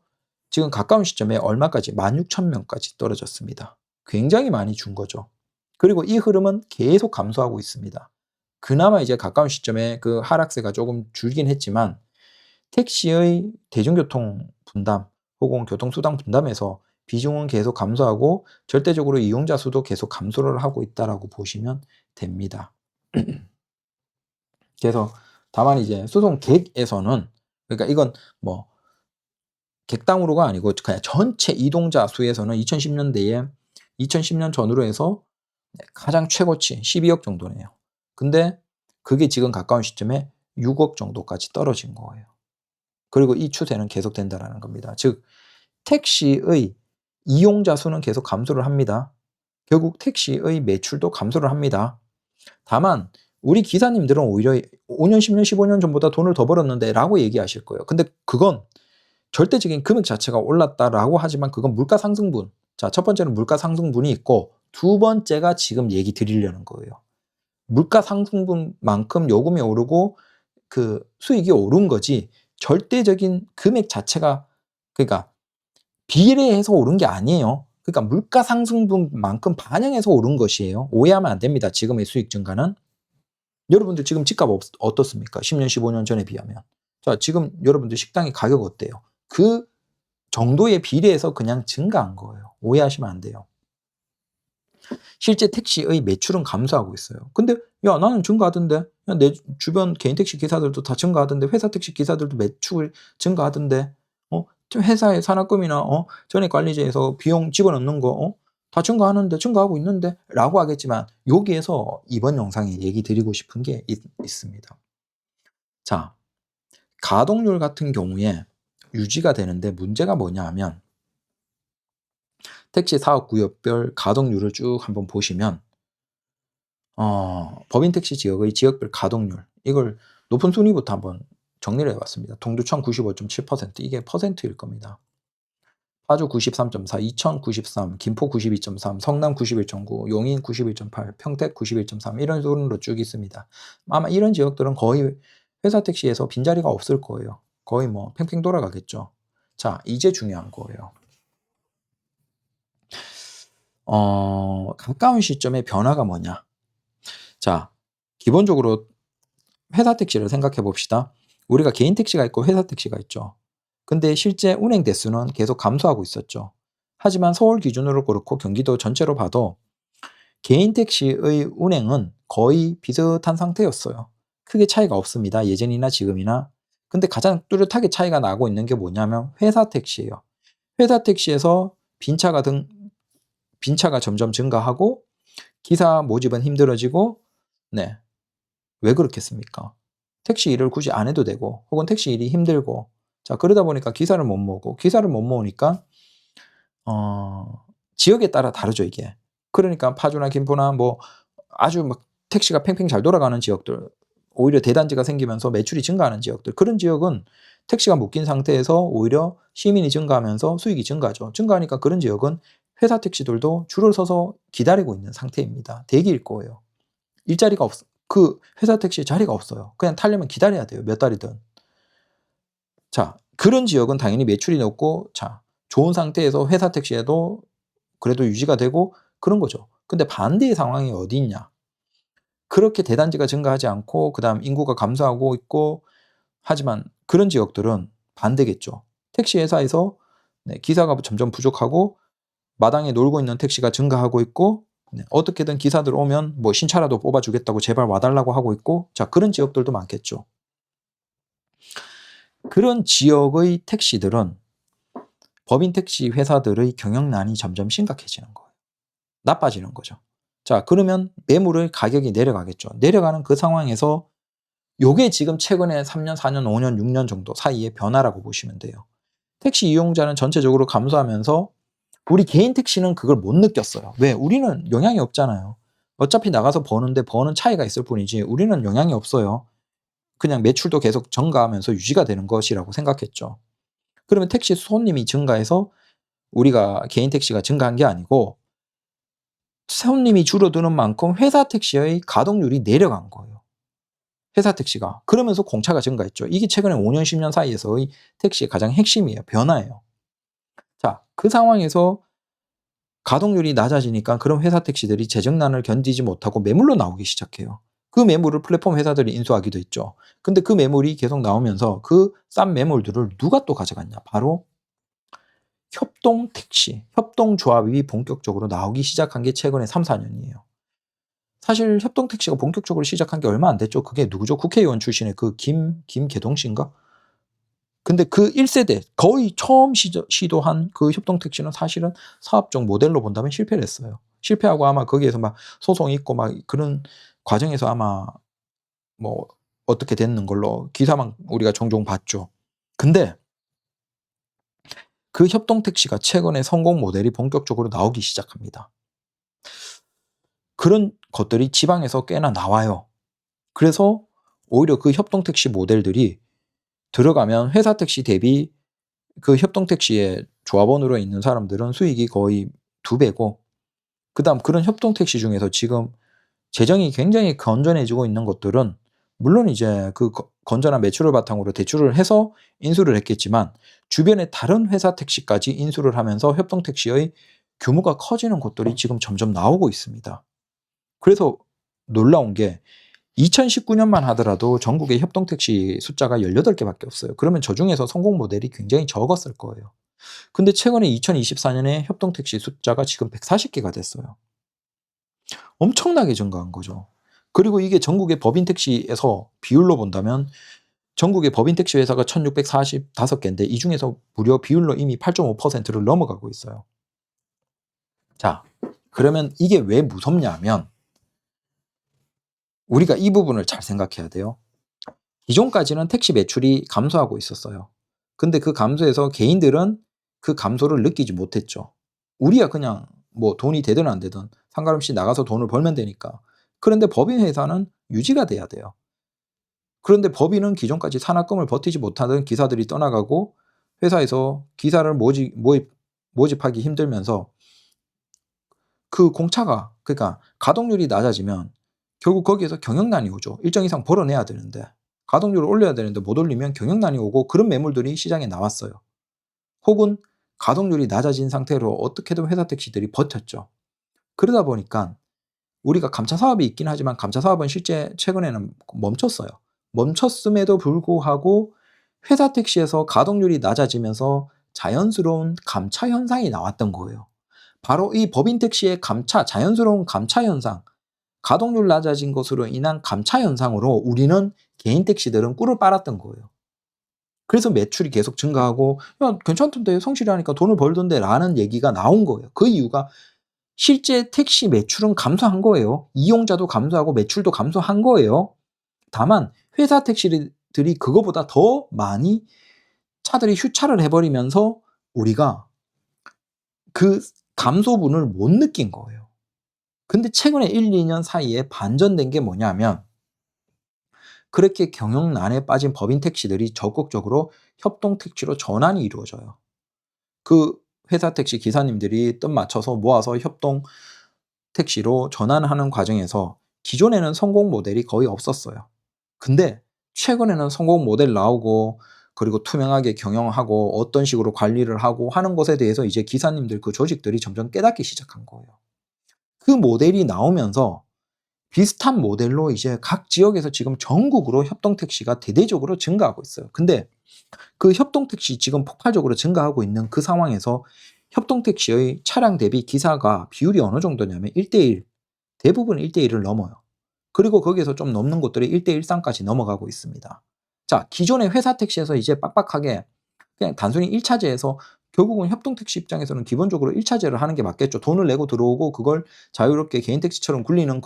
지금 가까운 시점에 얼마까지 16,000명까지 떨어졌습니다. 굉장히 많이 준 거죠. 그리고 이 흐름은 계속 감소하고 있습니다. 그나마 이제 가까운 시점에 그 하락세가 조금 줄긴 했지만 택시의 대중교통 분담 혹은 교통수당 분담에서 비중은 계속 감소하고 절대적으로 이용자 수도 계속 감소를 하고 있다라고 보시면 됩니다. 그래서 다만 이제 수송객에서는 그러니까 이건 뭐 객당으로가 아니고 그냥 전체 이동자 수에서는 2010년대에 2010년 전후로 해서 가장 최고치 12억 정도네요. 근데 그게 지금 가까운 시점에 6억 정도까지 떨어진 거예요. 그리고 이 추세는 계속된다라는 겁니다. 즉 택시의 이용자 수는 계속 감소를 합니다. 결국 택시의 매출도 감소를 합니다. 다만 우리 기사님들은 오히려 5년, 10년, 15년 전보다 돈을 더 벌었는데 라고 얘기하실 거예요. 근데 그건 절대적인 금액 자체가 올랐다라고 하지만 그건 물가 상승분. 자, 첫 번째는 물가 상승분이 있고 두 번째가 지금 얘기 드리려는 거예요. 물가 상승분만큼 요금이 오르고 그 수익이 오른 거지 절대적인 금액 자체가 그러니까 비례해서 오른 게 아니에요. 그러니까 물가 상승분만큼 반영해서 오른 것이에요. 오해하면 안 됩니다. 지금의 수익 증가는. 여러분들 지금 집값 어떻습니까? 10년, 15년 전에 비하면. 자, 지금 여러분들 식당의 가격 어때요? 그 정도에 비례해서 그냥 증가한 거예요. 오해하시면 안 돼요. 실제 택시의 매출은 감소하고 있어요. 근데 야 나는 증가하던데 야, 내 주변 개인 택시 기사들도 다 증가하던데 회사 택시 기사들도 매출 증가하던데 회사의 산학금이나 전액 관리제에서 비용 집어넣는 거 다 증가하는데 증가하고 있는데 라고 하겠지만 여기에서 이번 영상에 얘기 드리고 싶은 게 있습니다. 자, 가동률 같은 경우에 유지가 되는데 문제가 뭐냐 하면 택시 사업 구역별 가동률을 쭉 한번 보시면 법인 택시 지역의 지역별 가동률 이걸 높은 순위부터 한번 정리를 해봤습니다. 동두천 95.7% 이게 퍼센트일 겁니다. 파주 93.4, 이천 93, 김포 92.3, 성남 91.9, 용인 91.8, 평택 91.3 이런 순으로 쭉 있습니다. 아마 이런 지역들은 거의 회사 택시에서 빈자리가 없을 거예요. 거의 뭐 팽팽 돌아가겠죠. 자, 이제 중요한 거예요. 가까운 시점의 변화가 뭐냐? 자, 기본적으로 회사 택시를 생각해 봅시다. 우리가 개인 택시가 있고 회사 택시가 있죠. 근데 실제 운행 대수는 계속 감소하고 있었죠. 하지만 서울 기준으로 그렇고 경기도 전체로 봐도 개인 택시의 운행은 거의 비슷한 상태였어요. 크게 차이가 없습니다. 예전이나 지금이나. 근데 가장 뚜렷하게 차이가 나고 있는 게 뭐냐면 회사 택시예요. 회사 택시에서 빈차가 점점 증가하고 기사 모집은 힘들어지고, 네. 왜 그렇겠습니까? 택시 일을 굳이 안 해도 되고 혹은 택시 일이 힘들고, 자 그러다 보니까 기사를 못 모으고, 기사를 못 모으니까 지역에 따라 다르죠 이게. 그러니까 파주나 김포나 뭐 아주 막 택시가 팽팽 잘 돌아가는 지역들, 오히려 대단지가 생기면서 매출이 증가하는 지역들, 그런 지역은 택시가 묶인 상태에서 오히려 시민이 증가하면서 수익이 증가하죠. 증가하니까 그런 지역은 회사 택시들도 줄을 서서 기다리고 있는 상태입니다. 대기일 거예요. 일자리가 없어. 그 회사 택시에 자리가 없어요. 그냥 타려면 기다려야 돼요. 몇 달이든. 자, 그런 지역은 당연히 매출이 높고, 자, 좋은 상태에서 회사 택시에도 그래도 유지가 되고 그런 거죠. 근데 반대의 상황이 어디 있냐? 그렇게 대단지가 증가하지 않고 그다음 인구가 감소하고 있고, 하지만 그런 지역들은 반대겠죠. 택시 회사에서 네, 기사가 점점 부족하고 마당에 놀고 있는 택시가 증가하고 있고, 네, 어떻게든 기사들 오면 뭐 신차라도 뽑아주겠다고 제발 와달라고 하고 있고, 자 그런 지역들도 많겠죠. 그런 지역의 택시들은 법인 택시 회사들의 경영난이 점점 심각해지는 거예요. 나빠지는 거죠. 자 그러면 매물의 가격이 내려가겠죠. 내려가는 그 상황에서 요게 지금 최근에 3년, 4년, 5년, 6년 정도 사이의 변화라고 보시면 돼요. 택시 이용자는 전체적으로 감소하면서 우리 개인 택시는 그걸 못 느꼈어요. 왜? 우리는 영향이 없잖아요. 어차피 나가서 버는데 버는 차이가 있을 뿐이지 우리는 영향이 없어요. 그냥 매출도 계속 증가하면서 유지가 되는 것이라고 생각했죠. 그러면 택시 손님이 증가해서 우리가 개인 택시가 증가한 게 아니고 손님이 줄어드는 만큼 회사 택시의 가동률이 내려간 거예요. 회사 택시가. 그러면서 공차가 증가했죠. 이게 최근에 5년, 10년 사이에서의 택시의 가장 핵심이에요. 변화예요. 자, 그 상황에서 가동률이 낮아지니까 그런 회사 택시들이 재정난을 견디지 못하고 매물로 나오기 시작해요. 그 매물을 플랫폼 회사들이 인수하기도 했죠. 근데 그 매물이 계속 나오면서 그 싼 매물들을 누가 또 가져갔냐? 바로 협동 택시, 협동조합이 본격적으로 나오기 시작한 게 최근에 3-4년이에요. 사실 협동 택시가 본격적으로 시작한 게 얼마 안 됐죠. 그게 누구죠? 국회의원 출신의 그 김계동 씨인가? 근데 그 1세대 거의 처음 시도한 그 협동 택시는 사실은 사업적 모델로 본다면 실패를 했어요. 실패하고 아마 거기에서 막 소송이 있고 막 그런 과정에서 아마 뭐 어떻게 됐는 걸로 기사만 우리가 종종 봤죠. 근데 그 협동 택시가 최근에 성공 모델이 본격적으로 나오기 시작합니다. 그런 것들이 지방에서 꽤나 나와요. 그래서 오히려 그 협동 택시 모델들이 들어가면 회사 택시 대비 그 협동 택시에 조합원으로 있는 사람들은 수익이 거의 2배고, 그다음 그런 협동 택시 중에서 지금 재정이 굉장히 건전해지고 있는 것들은 물론 이제 그 건전한 매출을 바탕으로 대출을 해서 인수를 했겠지만 주변에 다른 회사 택시까지 인수를 하면서 협동 택시의 규모가 커지는 곳들이 지금 점점 나오고 있습니다. 그래서 놀라운 게 2019년만 하더라도 전국에 협동 택시 숫자가 18개밖에 없어요. 그러면 저중에서 성공 모델이 굉장히 적었을 거예요. 근데 최근에 2024년에 협동 택시 숫자가 지금 140개가 됐어요. 엄청나게 증가한 거죠. 그리고 이게 전국의 법인 택시에서 비율로 본다면 전국의 법인 택시 회사가 1645개인데 이 중에서 무려 비율로 이미 8.5%를 넘어가고 있어요. 자, 그러면 이게 왜 무섭냐면 우리가 이 부분을 잘 생각해야 돼요. 기존까지는 택시 매출이 감소하고 있었어요. 근데 그 감소에서 개인들은 그 감소를 느끼지 못했죠. 우리야 그냥 뭐 돈이 되든 안 되든 상관없이 나가서 돈을 벌면 되니까. 그런데 법인 회사는 유지가 돼야 돼요. 그런데 법인은 기존까지 산학금을 버티지 못하던 기사들이 떠나가고 회사에서 기사를 모집하기 힘들면서 그 공차가, 그러니까 가동률이 낮아지면 결국 거기에서 경영난이 오죠. 일정 이상 벌어내야 되는데 가동률을 올려야 되는데 못 올리면 경영난이 오고, 그런 매물들이 시장에 나왔어요. 혹은 가동률이 낮아진 상태로 어떻게든 회사 택시들이 버텼죠. 그러다 보니까 우리가 감차 사업이 있긴 하지만 감차 사업은 실제 최근에는 멈췄어요. 멈췄음에도 불구하고 회사 택시에서 가동률이 낮아지면서 자연스러운 감차 현상이 나왔던 거예요. 바로 이 법인 택시의 감차, 자연스러운 감차 현상, 가동률 낮아진 것으로 인한 감차 현상으로 우리는 개인 택시들은 꿀을 빨았던 거예요. 그래서 매출이 계속 증가하고 "야 괜찮던데 성실히 하니까 돈을 벌던데."라는 얘기가 나온 거예요. 그 이유가 실제 택시 매출은 감소한 거예요. 이용자도 감소하고 매출도 감소한 거예요. 다만 회사 택시들이 그거보다 더 많이 차들이 휴차를 해 버리면서 우리가 그 감소분을 못 느낀 거예요. 근데 최근에 1-2년 사이에 반전된 게 뭐냐면 그렇게 경영난에 빠진 법인 택시들이 적극적으로 협동 택시로 전환이 이루어져요. 그 회사 택시 기사님들이 뜸 맞춰서 모아서 협동 택시로 전환하는 과정에서 기존에는 성공 모델이 거의 없었어요. 근데 최근에는 성공 모델 나오고 그리고 투명하게 경영하고 어떤 식으로 관리를 하고 하는 것에 대해서 이제 기사님들 그 조직들이 점점 깨닫기 시작한 거예요. 그 모델이 나오면서 비슷한 모델로 이제 각 지역에서 지금 전국으로 협동 택시가 대대적으로 증가하고 있어요. 근데 그 협동 택시 지금 폭발적으로 증가하고 있는 그 상황에서 협동 택시의 차량 대비 기사가 비율이 어느 정도냐면 1:1, 대부분 1:1을 넘어요. 그리고 거기에서 좀 넘는 곳들이 1:13까지 넘어가고 있습니다. 자, 기존의 회사 택시에서 이제 빡빡하게 그냥 단순히 1 차제에서 결국은 협동 택시 입장에서는 기본적으로 1 차제를 하는 게 맞겠죠. 돈을 내고 들어오고 그걸 자유롭게 개인 택시처럼 굴리는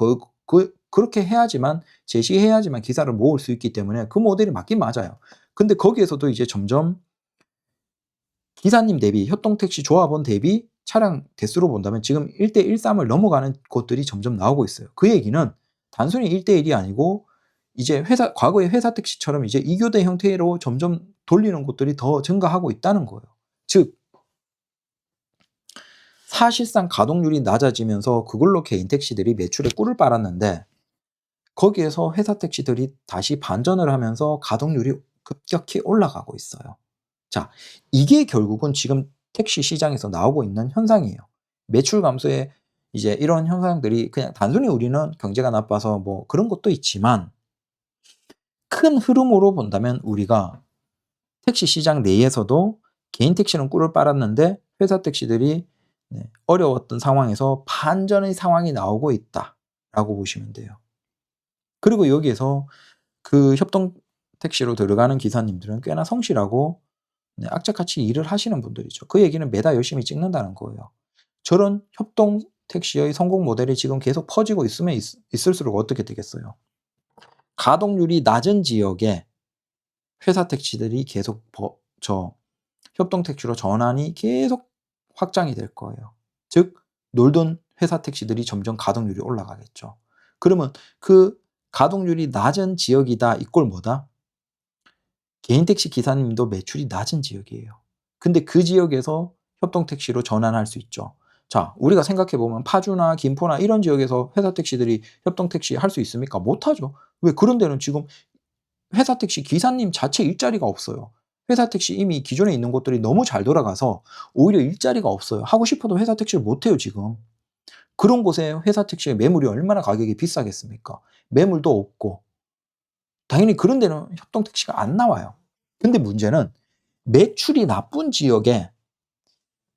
그렇게 해야지만 제시해야지만 기사를 모을 수 있기 때문에 그 모델이 맞긴 맞아요. 근데 거기에서도 이제 점점 기사님 대비 협동 택시 조합원 대비 차량 대수로 본다면 지금 1:13을 넘어가는 곳들이 점점 나오고 있어요. 그 얘기는 단순히 1:1이 아니고 이제 과거의 회사 택시처럼 이제 2 교대 형태로 점점 돌리는 곳들이 더 증가하고 있다는 거예요. 즉 사실상 가동률이 낮아지면서 그걸로 개인 택시들이 매출에 꿀을 빨았는데 거기에서 회사 택시들이 다시 반전을 하면서 가동률이 급격히 올라가고 있어요. 자, 이게 결국은 지금 택시 시장에서 나오고 있는 현상이에요. 매출 감소에 이제 이런 현상들이 그냥 단순히 우리는 경제가 나빠서 뭐 그런 것도 있지만 큰 흐름으로 본다면 우리가 택시 시장 내에서도 개인 택시는 꿀을 빨았는데 회사 택시들이 어려웠던 상황에서 반전의 상황이 나오고 있다라고 보시면 돼요. 그리고 여기에서 그 협동 택시로 들어가는 기사님들은 꽤나 성실하고 악착같이 일을 하시는 분들이죠. 그 얘기는 매달 열심히 찍는다는 거예요. 저런 협동 택시의 성공 모델이 지금 계속 퍼지고 있으면 있을수록 어떻게 되겠어요? 가동률이 낮은 지역에 회사 택시들이 계속 협동 택시로 전환이 계속 확장이 될 거예요. 즉 놀던 회사 택시들이 점점 가동률이 올라가겠죠. 그러면 그 가동률이 낮은 지역이다 이꼴 뭐다? 개인 택시 기사님도 매출이 낮은 지역이에요. 근데 그 지역에서 협동 택시로 전환할 수 있죠. 자, 우리가 생각해 보면 파주나 김포나 이런 지역에서 회사 택시들이 협동 택시 할 수 있습니까? 못 하죠. 왜? 그런 데는 지금 회사 택시 기사님 자체 일자리가 없어요. 회사 택시 이미 기존에 있는 곳들이 너무 잘 돌아가서 오히려 일자리가 없어요. 하고 싶어도 회사 택시를 못 해요, 지금. 그런 곳에 회사 택시의 매물이 얼마나 가격이 비싸겠습니까? 매물도 없고. 당연히 그런 데는 협동 택시가 안 나와요. 근데 문제는 매출이 나쁜 지역에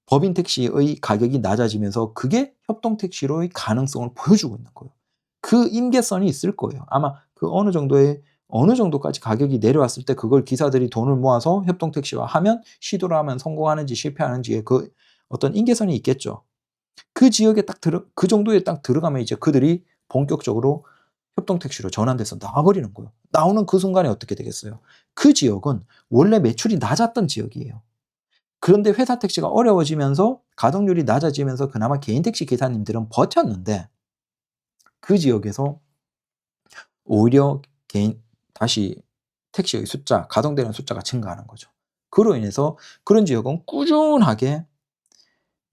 법인 택시의 가격이 낮아지면서 그게 협동 택시로의 가능성을 보여주고 있는 거예요. 그 임계선이 있을 거예요. 아마 그 어느 정도까지 가격이 내려왔을 때 그걸 기사들이 돈을 모아서 협동 택시화 하면 시도를 하면 성공하는지 실패하는지의 그 어떤 임계선이 있겠죠. 그 지역에 그 정도에 딱 들어가면 이제 그들이 본격적으로 협동 택시로 전환돼서 나와 버리는 거예요. 나오는 그 순간에 어떻게 되겠어요? 그 지역은 원래 매출이 낮았던 지역이에요. 그런데 회사 택시가 어려워지면서 가동률이 낮아지면서 그나마 개인 택시 기사님들은 버텼는데 그 지역에서 오히려 다시 택시의 가동되는 숫자가 증가하는 거죠. 그로 인해서 그런 지역은 꾸준하게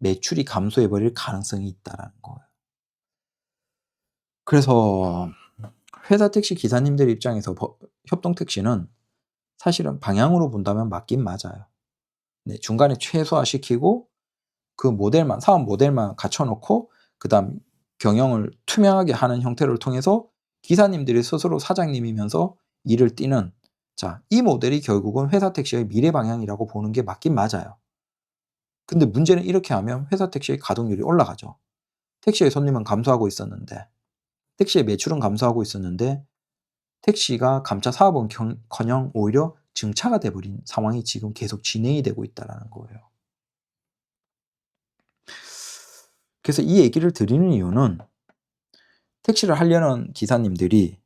매출이 감소해 버릴 가능성이 있다라는 거예요. 그래서 회사 택시 기사님들 입장에서 협동 택시는 사실은 방향으로 본다면 맞긴 맞아요. 중간에 최소화시키고 그 사업 모델만 갖춰 놓고 그다음 경영을 투명하게 하는 형태를 통해서 기사님들이 스스로 사장님이면서 일을 뛰는, 자, 이 모델이 결국은 회사 택시의 미래 방향이라고 보는 게 맞긴 맞아요. 근데 문제는 이렇게 하면 회사 택시의 가동률이 올라가죠. 택시의 손님은 감소하고 있었는데, 택시의 매출은 감소하고 있었는데 택시가 감차 사업은 커녕 오히려 증차가 돼 버린 상황이 지금 계속 진행이 되고 있다라는 거예요. 그래서 이 얘기를 드리는 이유는 택시를 하려는 기사님들이,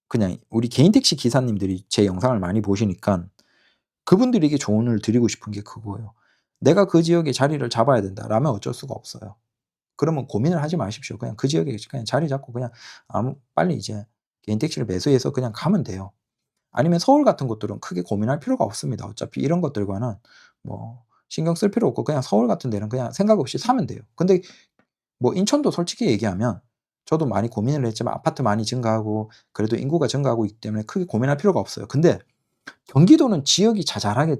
그냥 우리 개인 택시 기사님들이 제 영상을 많이 보시니까 그분들에게 조언을 드리고 싶은 게 그거예요. "내가 그 지역에 자리를 잡아야 된다."라면 어쩔 수가 없어요. 그러면 고민을 하지 마십시오. 그냥 그 지역에 그냥 자리 잡고 그냥 빨리 이제 개인 택시를 매수해서 그냥 가면 돼요. 아니면 서울 같은 곳들은 크게 고민할 필요가 없습니다. 어차피 이런 것들과는 뭐 신경 쓸 필요 없고 그냥 서울 같은 데는 그냥 생각 없이 사면 돼요. 근데 뭐 인천도 솔직히 얘기하면 저도 많이 고민을 했지만 아파트 많이 증가하고 그래도 인구가 증가하고 있기 때문에 크게 고민할 필요가 없어요. 근데 경기도는 지역이 자잘하게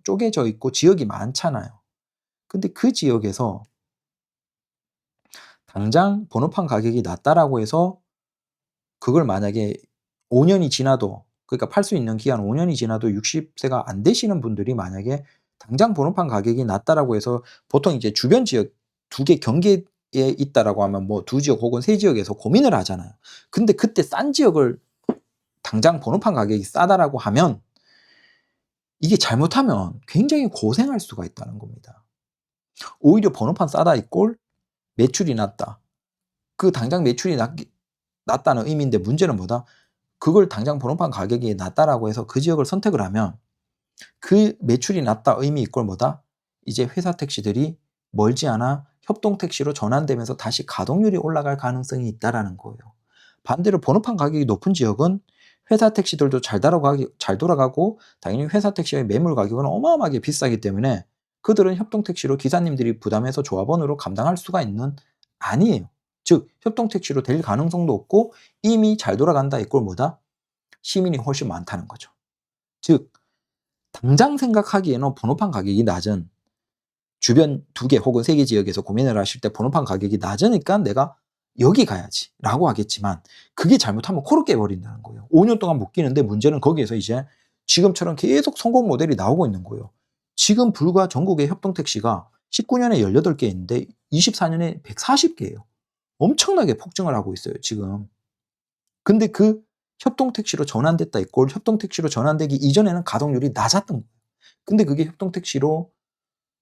쪼개져 있고 지역이 많잖아요. 근데 그 지역에서 당장 번호판 가격이 낮다라고 해서 그걸 만약에 5 년이 지나도, 그러니까 팔 수 있는 기한 5 년이 지나도 60 세가 안 되시는 분들이 만약에 당장 번호판 가격이 낮다라고 해서, 보통 이제 주변 지역 2개 경계에 있다라고 하면 뭐 2 지역 혹은 3 지역에서 고민을 하잖아요. 근데 그때 싼 지역을 당장 번호판 가격이 싸다라고 하면 이게 잘못하면 굉장히 고생할 수가 있다는 겁니다. 오히려 번호판 싸다 이꼴 매출이 낮다. 그 당장 매출이 낮다는 의미인데 문제는 뭐다? 그걸 당장 번호판 가격이 낮다라고 해서 그 지역을 선택을 하면 그 매출이 낮다 의미 이꼴 뭐다? 이제 회사 택시들이 멀지 않아 협동 택시로 전환되면서 다시 가동률이 올라갈 가능성이 있다라는 거예요. 반대로 번호판 가격이 높은 지역은 회사 택시들도 잘 돌아가고 당연히 회사 택시의 매물 가격은 어마어마하게 비싸기 때문에 그들은 협동 택시로 기사님들이 부담해서 조합원으로 감당할 수가 있는, 아니에요. 즉 협동 택시로 될 가능성도 없고 이미 잘 돌아간다 이꼴 뭐다? 시민이 훨씬 많다는 거죠. 즉 당장 생각하기에는 번호판 가격이 낮은 주변 2개 혹은 3개 지역에서 고민을 하실 때 번호판 가격이 낮으니까 '내가 여기 가야지.'라고 하겠지만 그게 잘못하면 코를 깨 버린다는 거예요. 5년 동안 못 끼는데 문제는 거기에서 이제 지금처럼 계속 성공 모델이 나오고 있는 거예요. 지금 불과 전국의 협동 택시가 19 년에 18개 있는데 24 년에 140 개예요. 엄청나게 폭증을 하고 있어요 지금. 근데 그 협동 택시로 전환됐다 이꼴 협동 택시로 전환되기 이전에는 가동률이 낮았던 거예요. 근데 그게 협동 택시로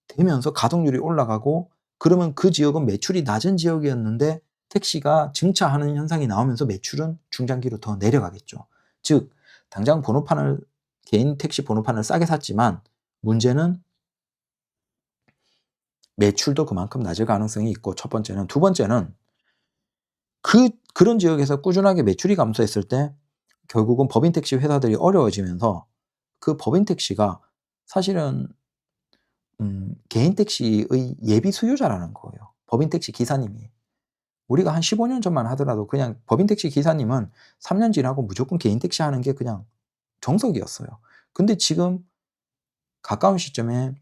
되면서 가동률이 올라가고, 그러면 그 지역은 매출이 낮은 지역이었는데 택시가 증차하는 현상이 나오면서 매출은 중장기로 더 내려가겠죠. 즉 당장 개인 택시 번호판을 싸게 샀지만 문제는 매출도 그만큼 낮을 가능성이 있고, 첫 번째는. 두 번째는 그런 지역에서 꾸준하게 매출이 감소했을 때 결국은 법인 택시 회사들이 어려워지면서 그 법인 택시가 사실은 개인 택시의 예비 수요자라는 거예요, 법인 택시 기사님이. 우리가 한 15년 전만 하더라도 그냥 법인 택시 기사님은 3년 지나고 무조건 개인 택시 하는 게 그냥 정석이었어요. 근데 지금 가까운 시점에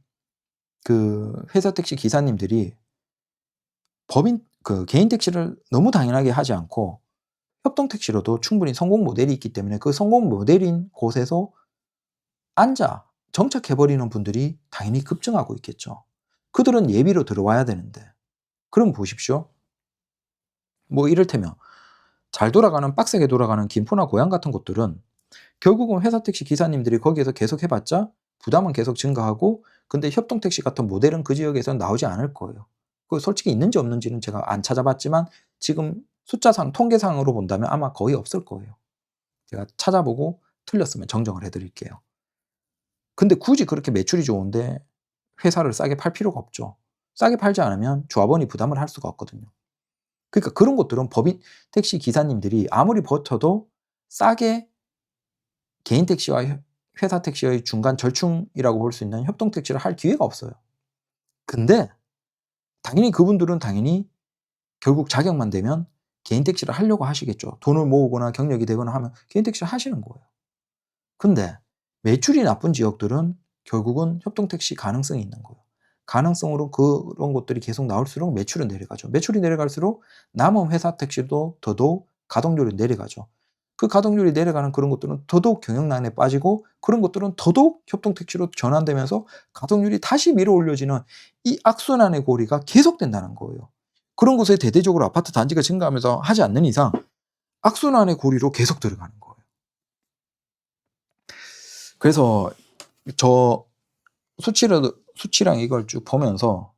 그 회사 택시 기사님들이 개인 택시를 너무 당연하게 하지 않고 협동 택시로도 충분히 성공 모델이 있기 때문에 그 성공 모델인 곳에서 정착해 버리는 분들이 당연히 급증하고 있겠죠. 그들은 예비로 들어와야 되는데. 그럼 보십시오. 뭐 이를테면 잘 돌아가는, 빡세게 돌아가는 김포나 고양 같은 곳들은 결국은 회사 택시 기사님들이 거기에서 계속 해 봤자 부담은 계속 증가하고, 근데 협동 택시 같은 모델은 그 지역에서는 나오지 않을 거예요. 그 솔직히 있는지 없는지는 제가 안 찾아봤지만 지금 숫자상 통계상으로 본다면 아마 거의 없을 거예요. 제가 찾아보고 틀렸으면 정정을 해 드릴게요. 근데 굳이 그렇게 매출이 좋은데 회사를 싸게 팔 필요가 없죠. 싸게 팔지 않으면 조합원이 부담을 할 수가 없거든요. 그러니까 그런 것들은 법인 택시 기사님들이 아무리 버텨도 싸게 개인 택시와 회사 택시의 중간 절충이라고 볼 수 있는 협동 택시를 할 기회가 없어요. 근데 당연히 그분들은 당연히 결국 자격만 되면 개인 택시를 하려고 하시겠죠. 돈을 모으거나 경력이 되거나 하면 개인 택시를 하시는 거예요. 근데 매출이 나쁜 지역들은 결국은 협동 택시 가능성이 있는 거예요. 가능성으로 그런 곳들이 계속 나올수록 매출은 내려가죠. 매출이 내려갈수록 남은 회사 택시도 더더욱 가동률이 내려가죠. 그 가동률이 내려가는 그런 것들은 더더욱 경영난에 빠지고 그런 것들은 더더욱 협동택시로 전환되면서 가동률이 다시 밀어 올려지는 이 악순환의 고리가 계속된다는 거예요. 그런 곳에 대대적으로 아파트 단지가 증가하면서 하지 않는 이상 악순환의 고리로 계속 들어가는 거예요. 그래서 저 수치랑 이걸 쭉 보면서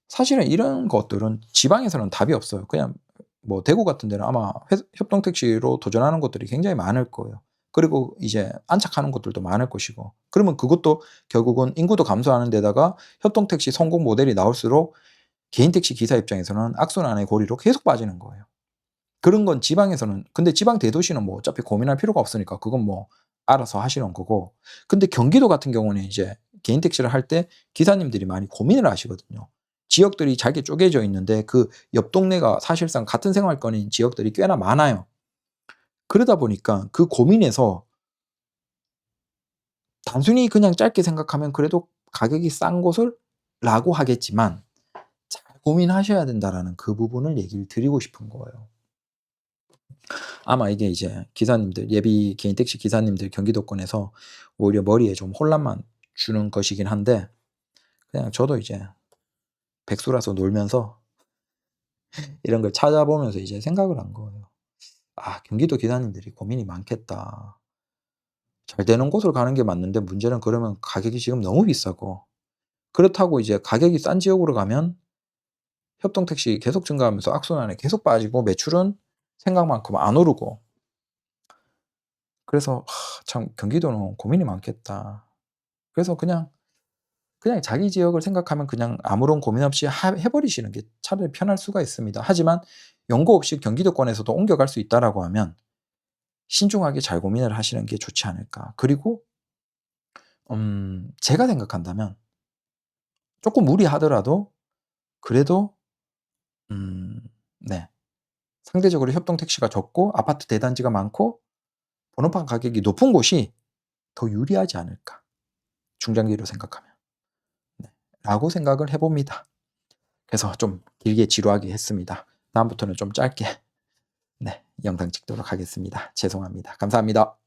사실은 이런 것들은 지방에서는 답이 없어요. 그냥 뭐 대구 같은 데는 아마 협동택시로 도전하는 곳들이 굉장히 많을 거예요. 그리고 이제 안착하는 곳들도 많을 것이고 그러면 그것도 결국은 인구도 감소하는 데다가 협동택시 성공 모델이 나올수록 개인택시 기사 입장에서는 악순환의 고리로 계속 빠지는 거예요. 그런 건 지방에서는 근데 지방 대도시는 뭐 어차피 고민할 필요가 없으니까 그건 뭐 알아서 하시는 거고 근데 경기도 같은 경우는 이제 개인 택시를 할 때 기사님들이 많이 고민을 하시거든요. 지역들이 잘게 쪼개져 있는데 그 옆 동네가 사실상 같은 생활권인 지역들이 꽤나 많아요. 그러다 보니까 그 고민에서 단순히 그냥 짧게 생각하면 그래도 가격이 싼 곳을 라고 하겠지만 잘 고민하셔야 된다라는 그 부분을 얘기를 드리고 싶은 거예요. 아마 이게 이제 기사님들 예비 개인 택시 기사님들 경기도권에서 오히려 머리에 좀 혼란만 주는 것이긴 한데 그냥 저도 이제 백수라서 놀면서 이런 걸 찾아보면서 이제 생각을 한 거예요. '아 경기도 기사님들이 고민이 많겠다. 잘 되는 곳을 가는 게 맞는데 문제는 그러면 가격이 지금 너무 비싸고 그렇다고 이제 가격이 싼 지역으로 가면 협동택시 계속 증가하면서 악순환에 계속 빠지고 매출은 생각만큼 안 오르고' 그래서 참 '경기도는 고민이 많겠다.' 그래서 그냥 자기 지역을 생각하면 그냥 아무런 고민 없이 해 버리시는 게 차라리 편할 수가 있습니다. 하지만 연고 없이 경기도권에서도 옮겨갈 수 있다라고 하면 신중하게 잘 고민을 하시는 게 좋지 않을까. 그리고 제가 생각한다면 쪼끔 무리하더라도 그래도 음 네 상대적으로 협동택시가 적고 아파트 대단지가 많고 번호판 가격이 높은 곳이 더 유리하지 않을까 중장기로 생각하면. 네 라고 생각을 해 봅니다. 그래서 좀 길게 지루하게 했습니다. 다음부터는 좀 짧게 네 영상 찍도록 하겠습니다. 죄송합니다. 감사합니다.